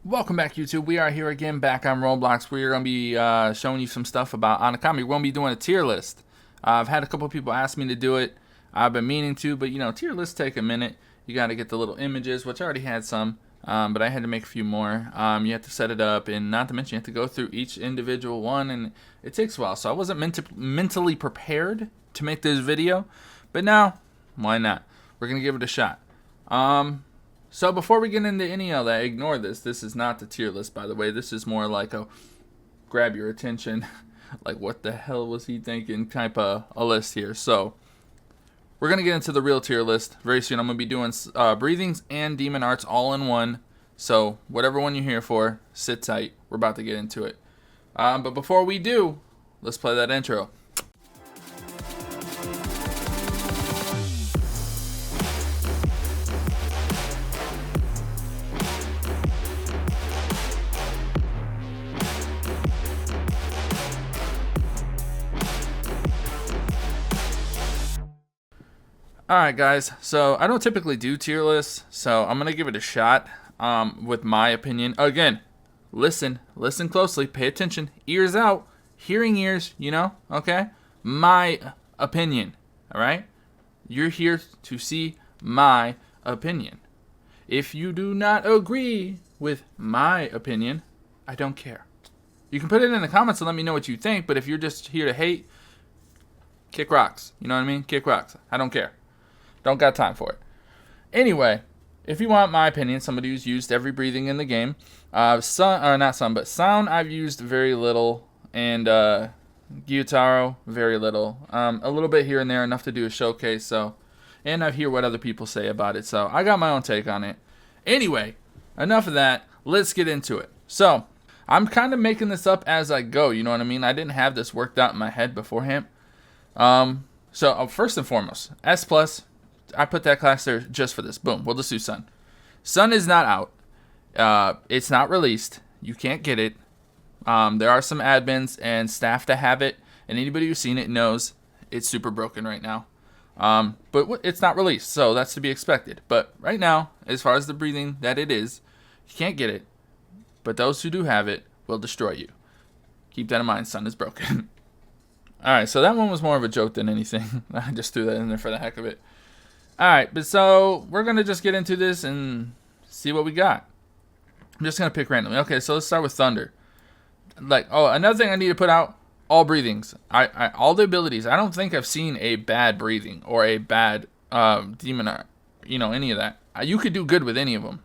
Welcome back, YouTube. We are here again back on Roblox. We're going to be showing you some stuff about Onikami. We're going to be doing a tier list. I've had a couple of people ask me to do it. I've been meaning to, but tier lists take a minute. You got to get the little images, which I already had some, but I had to make a few more. You have to set it up, and not to mention you have to go through each individual one, and it takes a while. So I wasn't mentally prepared to make this video, but now, why not? We're going to give it a shot. So before we get into any of that, ignore this. This is not the tier list, by the way. This is more like a grab your attention, like what the hell was he thinking type of a list here. So we're going to get into the real tier list very soon. I'm going to be doing breathings and demon arts all in one. So whatever one you're here for, sit tight. We're about to get into it. But before we do, let's play that intro. Alright guys, so I don't typically do tier lists, so I'm going to give it a shot with my opinion. Again, listen closely, pay attention, ears out, hearing ears, okay? My opinion, alright? You're here to see my opinion. If you do not agree with my opinion, I don't care. You can put it in the comments and let me know what you think, but if you're just here to hate, kick rocks. You know what I mean? Kick rocks. I don't care. Don't got time for it. Anyway, if you want my opinion, somebody who's used every breathing in the game, sound I've used very little, and Gyutaro very little. A little bit here and there, enough to do a showcase. So, and I hear what other people say about it. So I got my own take on it. Anyway, enough of that. Let's get into it. So I'm kind of making this up as I go. You know what I mean? I didn't have this worked out in my head beforehand. So first and foremost, S plus. I put that class there just for this. Boom. We'll just do Sun. Sun is not out. It's not released. You can't get it. There are some admins and staff that have it, and anybody who's seen it knows it's super broken right now. But it's not released, so that's to be expected. But right now, as far as the breathing that it is, you can't get it. But those who do have it will destroy you. Keep that in mind. Sun is broken. Alright, so that one was more of a joke than anything. I just threw that in there for the heck of it. Alright, but so we're going to just get into this and see what we got. I'm just going to pick randomly. Okay, so let's start with Thunder. Another thing I need to put out, all breathings. All the abilities. I don't think I've seen a bad breathing or a bad demon art. Any of that. You could do good with any of them.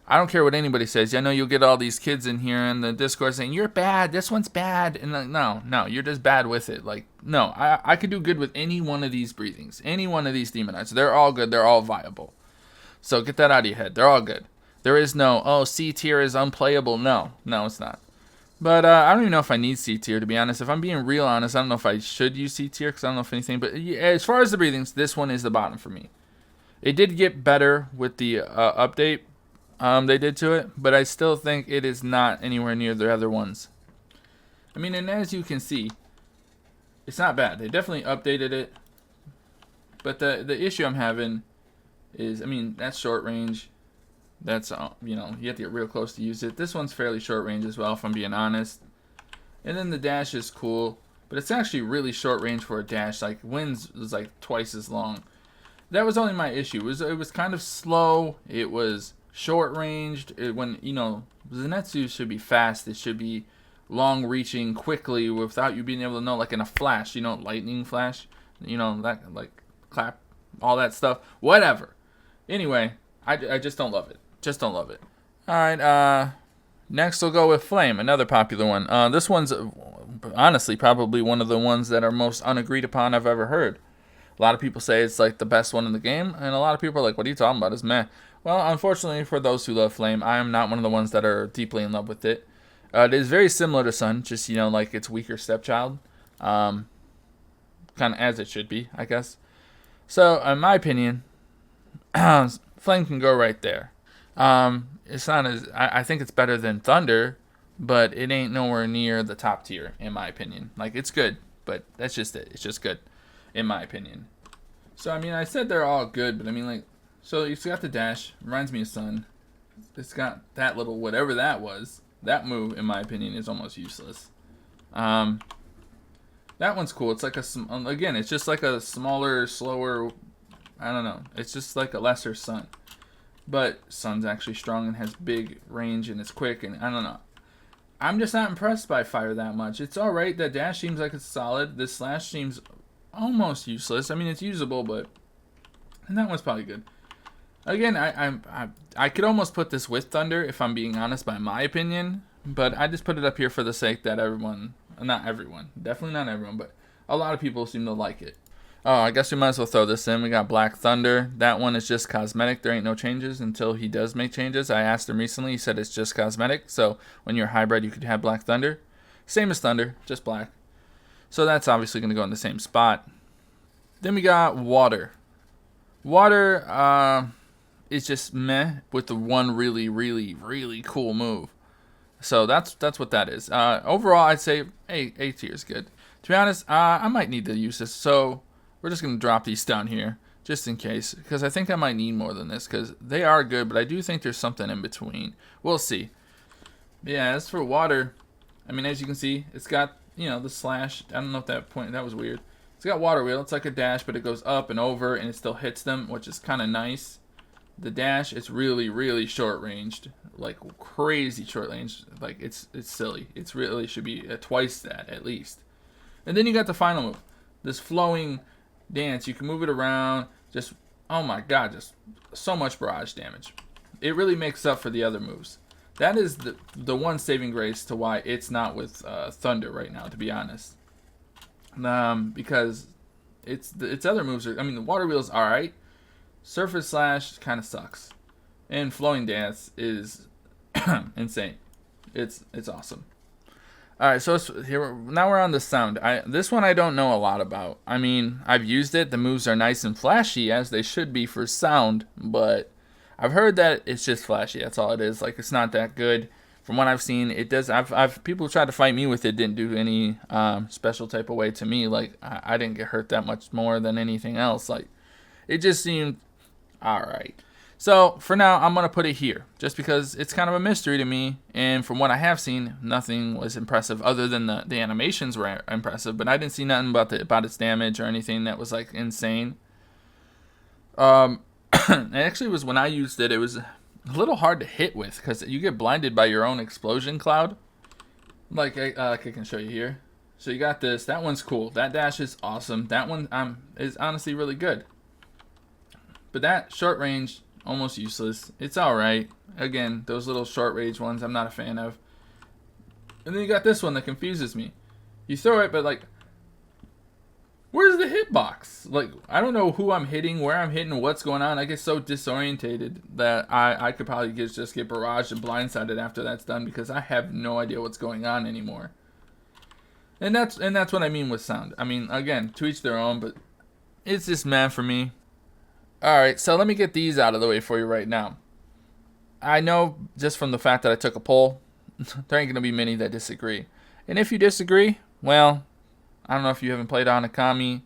I don't care what anybody says. I know you'll get all these kids in here in the Discord saying, you're bad, this one's bad. And no, you're just bad with it. No, I could do good with any one of these breathings. Any one of these demon arts. They're all good. They're all viable. So get that out of your head. They're all good. There is no, C tier is unplayable. No, it's not. But I don't even know if I need C tier, to be honest. If I'm being real honest, I don't know if I should use C tier because I don't know if anything. But as far as the breathings, this one is the bottom for me. It did get better with the update. They did to it, but I still think it is not anywhere near the other ones. I mean, and as you can see, it's not bad. They definitely updated it, but the issue I'm having is, I mean, that's short range. That's you have to get real close to use it. This one's fairly short range as well, if I'm being honest. And then the dash is cool, but it's actually really short range for a dash. Like Wind's was like twice as long. That was only my issue. It was kind of slow. It was short ranged. When Zenitsu should be fast. It should be long reaching quickly without you being able to know, like in a flash, lightning flash, that like clap, all that stuff, whatever. Anyway, I just don't love it. All right, next we'll go with Flame, another popular one. This one's honestly probably one of the ones that are most unagreed upon I've ever heard. A lot of people say it's like the best one in the game, and a lot of people are like, what are you talking about? It's meh. Well, unfortunately for those who love Flame, I am not one of the ones that are deeply in love with it. It is very similar to Sun, just, like its weaker stepchild. Kind of as it should be, I guess. So, in my opinion, Flame can go right there. It's not as, I think it's better than Thunder, but it ain't nowhere near the top tier, in my opinion. Like, it's good, but that's just it. It's just good, in my opinion. So, I mean, I said they're all good, but I mean, like, so you've got the dash. Reminds me of Sun. It's got that little whatever that was. That move, in my opinion, is almost useless. That one's cool. It's like again, it's just like a smaller, slower. I don't know. It's just like a lesser Sun, but Sun's actually strong and has big range and it's quick. And I don't know. I'm just not impressed by Fire that much. It's all right. That dash seems like it's solid. This slash seems almost useless. I mean, it's usable, but and that one's probably good. Again, I could almost put this with Thunder if I'm being honest, by my opinion. But I just put it up here for the sake that everyone, not everyone, definitely not everyone, but a lot of people seem to like it. Oh, I guess we might as well throw this in. We got Black Thunder. That one is just cosmetic. There ain't no changes until he does make changes. I asked him recently. He said it's just cosmetic. So when you're hybrid, you could have Black Thunder. Same as Thunder, just black. So that's obviously going to go in the same spot. Then we got Water. Water is just meh with the one really, really, really cool move. So that's what that is. Overall, I'd say A tier is good. To be honest, I might need to use this. So we're just going to drop these down here just in case, because I think I might need more than this because they are good, but I do think there's something in between. We'll see. But yeah, as for Water, I mean, as you can see, it's got, you know, the slash. I don't know if that was weird. It's got Water Wheel. It's like a dash, but it goes up and over, and it still hits them, which is kind of nice. The dash, it's really, really short ranged, like crazy short range. Like it's silly. It's really should be twice that at least. And then you got the final move, this flowing dance. You can move it around. Just, oh my god, just so much barrage damage. It really makes up for the other moves. That is the one saving grace to why it's not with Thunder right now, to be honest. Because its other moves are, I mean, the Water Wheel's all right. Surface Slash kind of sucks, and Flowing Dance is insane. It's awesome. All right, so now we're on the sound. This one I don't know a lot about. I mean, I've used it. The moves are nice and flashy, as they should be for sound, but I've heard that it's just flashy. That's all it is. Like, it's not that good. From what I've seen, it does. I've people tried to fight me with it. Didn't do any special type of way to me. Like, I didn't get hurt that much more than anything else. Like, it just seemed all right. So for now, I'm gonna put it here, just because it's kind of a mystery to me. And from what I have seen, nothing was impressive other than the animations were impressive. But I didn't see nothing about its damage or anything that was like insane. It actually was when I used it. It was a little hard to hit with because you get blinded by your own explosion cloud. Like I can show you here. So you got this. That one's cool. That dash is awesome. That one is honestly really good. But that short range, almost useless. It's alright. Again, those little short range ones I'm not a fan of. And then you got this one that confuses me. You throw it, but like, where's the hitbox? Like, I don't know who I'm hitting, where I'm hitting, what's going on. I get so disorientated that I could probably just get barraged and blindsided after that's done because I have no idea what's going on anymore. And that's what I mean with sound. I mean, again, to each their own, but it's just meh for me. Alright, so let me get these out of the way for you right now. I know just from the fact that I took a poll, there ain't going to be many that disagree. And if you disagree, well, I don't know if you haven't played Onikami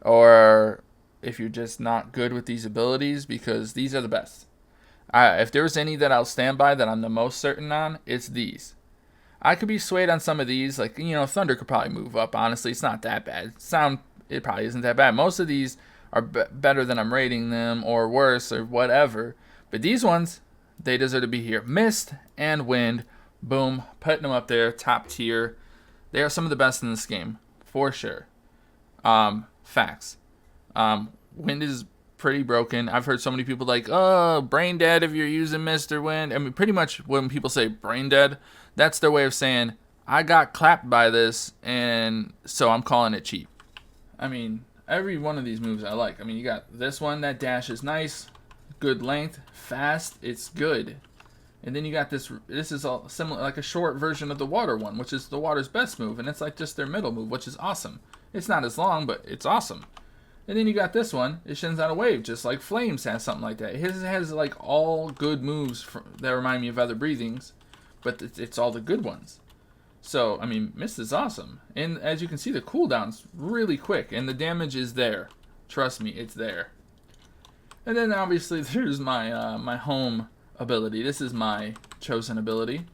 or if you're just not good with these abilities, because these are the best. If there's any that I'll stand by that I'm the most certain on, it's these. I could be swayed on some of these, like, you know, Thunder could probably move up, honestly. It's not that bad. Sound, it probably isn't that bad. Most of these are better than I'm rating them, or worse, or whatever. But these ones, they deserve to be here. Mist and Wind, boom, putting them up there, top tier. They are some of the best in this game, for sure. Facts. Wind is pretty broken. I've heard so many people like, oh, brain dead if you're using Mist or Wind. I mean, pretty much when people say brain dead, that's their way of saying, I got clapped by this, and so I'm calling it cheap. I mean, every one of these moves I like. I mean, you got this one. That dash is nice. Good length. Fast. It's good. And then you got this. This is all similar, like a short version of the Water one, which is the Water's best move. And it's like just their middle move, which is awesome. It's not as long, but it's awesome. And then you got this one. It shins out a wave, just like Flames has something like that. His has like all good moves that remind me of other breathings, but it's all the good ones. So, I mean, Mist is awesome. And as you can see, the cooldown's really quick. And the damage is there. Trust me, it's there. And then, obviously, there's my my home ability. This is my chosen ability.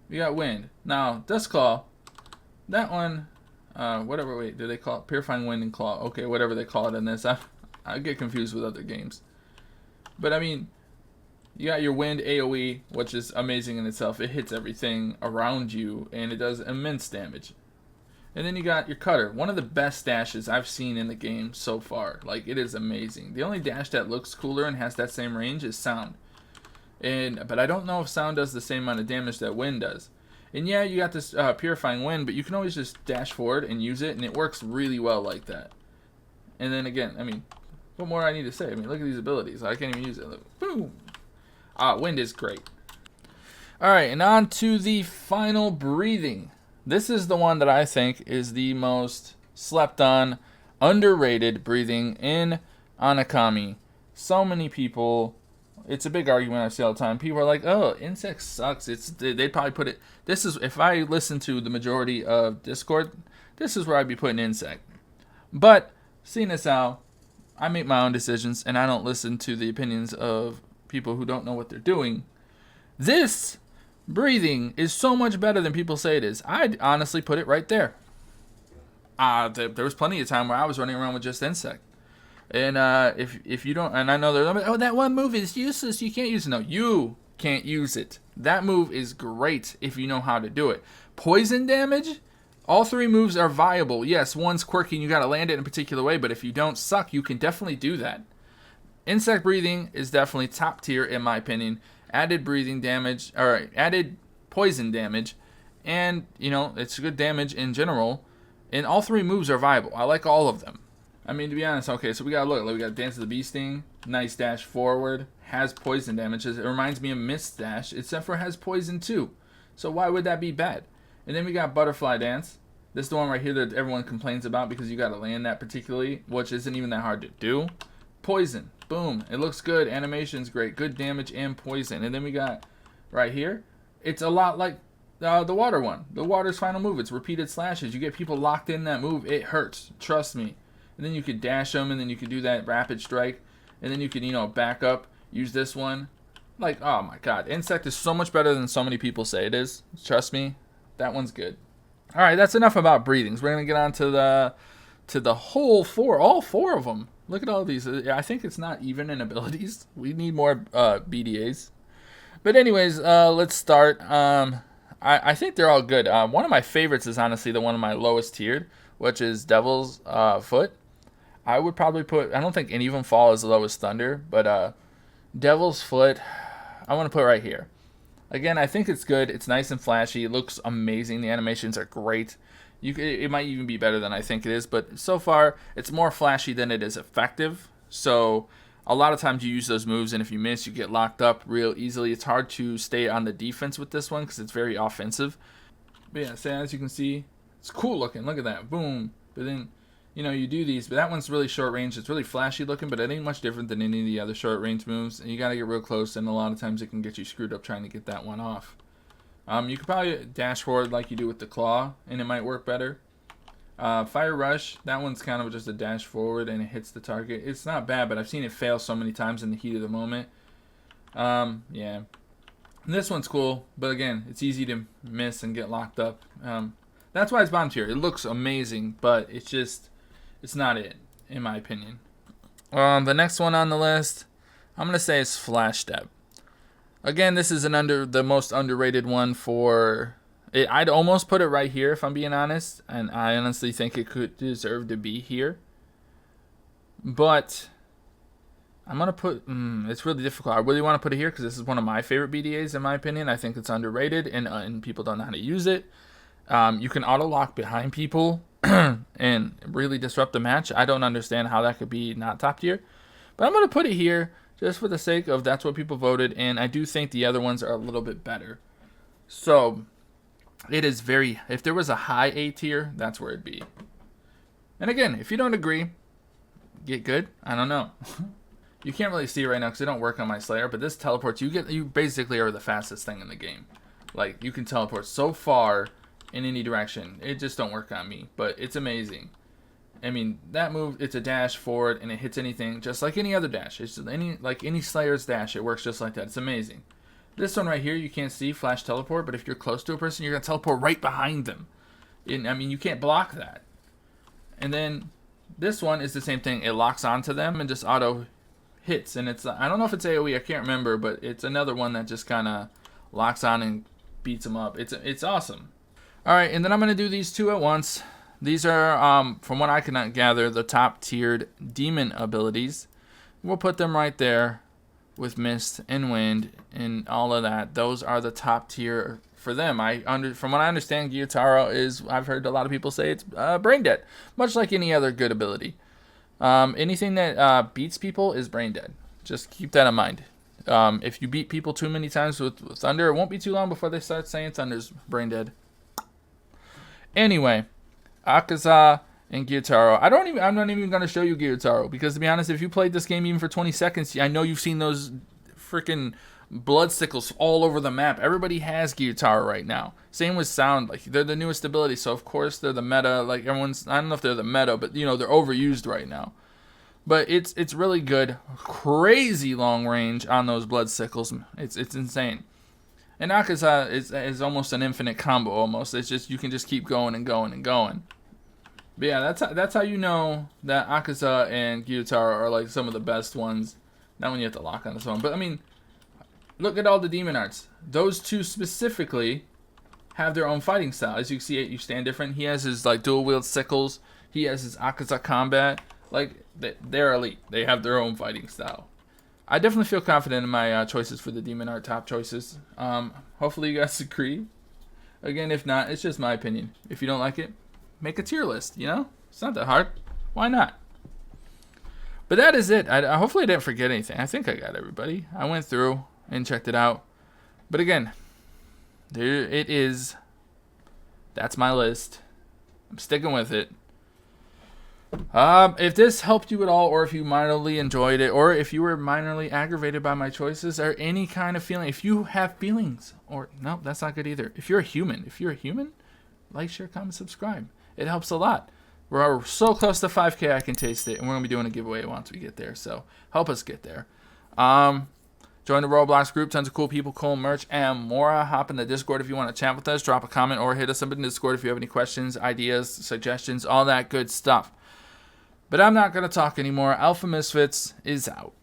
We got Wind. Now, Dust Claw, that one, whatever, wait, do they call it? Purifying Wind and Claw. Okay, whatever they call it in this. I get confused with other games. But, I mean, you got your Wind AoE, which is amazing in itself. It hits everything around you, and it does immense damage. And then you got your Cutter, one of the best dashes I've seen in the game so far. Like, it is amazing. The only dash that looks cooler and has that same range is Sound. But I don't know if Sound does the same amount of damage that Wind does. And yeah, you got this Purifying Wind, but you can always just dash forward and use it, and it works really well like that. And then again, I mean, what more I need to say? I mean, look at these abilities. I can't even use it. Look, boom! Wind is great. Alright, and on to the final Breathing. This is the one that I think is the most slept on, underrated Breathing in Onikami. So many people, it's a big argument I see all the time. People are like, oh, Insect sucks. They'd probably put it, this is, if I listen to the majority of Discord, this is where I'd be putting Insect. But, seeing as how I make my own decisions and I don't listen to the opinions of people who don't know what they're doing, this Breathing is so much better than people say it is. I'd honestly put it right there. There was plenty of time where I was running around with just Insect. And if you don't, and I know they're like, oh, that one move is useless, you can't use it. No, you can't use it. That move is great if you know how to do it. Poison damage, all three moves are viable. Yes, one's quirky and you gotta land it in a particular way, but if you don't suck, you can definitely do that. Insect Breathing is definitely top tier in my opinion. Added breathing damage, or added poison damage, and, you know, it's good damage in general. And all three moves are viable. I like all of them. I mean, to be honest, okay, so we gotta look. Like, we got Dance of the Bee Sting, nice dash forward, has poison damage. It reminds me of Mist Dash, except for it has poison too. So why would that be bad? And then we got Butterfly Dance. This is the one right here that everyone complains about because you gotta land that particularly, which isn't even that hard to do. Poison. Boom. It looks good. Animation's great. Good damage and poison. And then we got right here. It's a lot like the water one. The water's final move. It's repeated slashes. You get people locked in that move. It hurts. Trust me. And then you could dash them, and then you could do that rapid strike. And then you could, you know, back up. Use this one. Like, oh my god. Insect is so much better than so many people say it is. Trust me. That one's good. Alright, that's enough about breathings. We're going to get on to the whole four. All four of them. Look at all these. I think it's not even in abilities. We need more BDAs. But anyways, let's start. I think they're all good. One of my favorites is honestly the one of my lowest tiered, which is Devil's Foot. I would probably put, I don't think any of them fall as low as Thunder, but Devil's Foot, I want to put right here. Again, I think it's good. It's nice and flashy. It looks amazing. The animations are great. It might even be better than I think it is, but so far it's more flashy than it is effective. So a lot of times you use those moves, and if you miss, you get locked up real easily. It's hard to stay on the defense with this one because it's very offensive. But yeah, so as you can see, it's cool looking. Look at that, boom. But then, you know, you do these, but that one's really short range. It's really flashy looking, but it ain't much different than any of the other short range moves. And you got to get real close, and a lot of times it can get you screwed up trying to get that one off. You could probably dash forward like you do with the claw, and it might work better. Fire Rush, that one's kind of just a dash forward, and it hits the target. It's not bad, but I've seen it fail so many times in the heat of the moment. Yeah. And this one's cool, but again, it's easy to miss and get locked up. That's why it's bottom tier. It looks amazing, but it's not it, in my opinion. The next one on the list, I'm going to say is Flashstep. Again, this is the most underrated one for it. I'd almost put it right here if I'm being honest, and I honestly think it could deserve to be here. But I'm gonna put. It's really difficult. I really want to put it here because this is one of my favorite BDAs in my opinion. I think it's underrated and people don't know how to use it. You can auto lock behind people and really disrupt the match. I don't understand how that could be not top tier, but I'm gonna put it here. Just for the sake of that's what people voted, and I do think the other ones are a little bit better. So, it is very, if there was a high A tier, that's where it'd be. And again, if you don't agree, get good. I don't know. You can't really see it right now because they don't work on my Slayer, but this teleports, you basically are the fastest thing in the game. Like, you can teleport so far in any direction. It just don't work on me, but it's amazing. I mean, that move, it's a dash forward, and it hits anything just like any other dash. It's any Slayer's dash. It works just like that. It's amazing. This one right here, you can't see flash teleport, but if you're close to a person, you're going to teleport right behind them. I mean, you can't block that. And then this one is the same thing. It locks onto them and just auto hits. And it's, I don't know if it's AoE, I can't remember, but it's another one that just kind of locks on and beats them up. It's awesome. All right, and then I'm going to do these two at once. These are, from what I can gather, the top tiered demon abilities. We'll put them right there with Mist and Wind and all of that. Those are the top tier for them. From what I understand, Gyutaro is, I've heard a lot of people say it's brain dead, much like any other good ability. Anything that beats people is brain dead. Just keep that in mind. If you beat people too many times with Thunder, it won't be too long before they start saying Thunder's brain dead. Anyway, Akaza and Gyutaro. I'm not even going to show you Gyutaro, because to be honest, if you played this game even for 20 seconds, I know you've seen those freaking blood sickles all over the map. Everybody has Gyutaro right now. Same with Sound. Like, they're the newest ability, so of course they're the meta. Like, everyone's, I don't know if they're the meta, but they're overused right now. But it's really good. Crazy long range on those blood sickles. It's insane. And Akaza is almost an infinite combo almost. It's just, you can just keep going and going and going. But yeah, that's how you know that Akaza and Gyutaro are like some of the best ones. Not when you have to lock on this one, but I mean, look at all the demon arts. Those two specifically have their own fighting style. As you can see, you stand different. He has his like dual wield sickles. He has his Akaza combat. Like, they're elite. They have their own fighting style. I definitely feel confident in my choices for the demon art top choices. Hopefully you guys agree. Again, if not, it's just my opinion. If you don't like it, make a tier list, It's not that hard. Why not? But that is it. Hopefully I didn't forget anything. I think I got everybody. I went through and checked it out. But again, there it is. That's my list. I'm sticking with it. If this helped you at all, or if you minorly enjoyed it, or if you were minorly aggravated by my choices, or any kind of feeling, if you have feelings, or no, that's not good either. If you're a human, like, share, comment, subscribe. It helps a lot. We're so close to 5K, I can taste it, and we're gonna be doing a giveaway once we get there. So help us get there. Join the Roblox group, tons of cool people, cool merch, and more. Hop in the Discord if you want to chat with us. Drop a comment or hit us up in the Discord if you have any questions, ideas, suggestions, all that good stuff. But I'm not going to talk anymore. AlphaMisfits is out.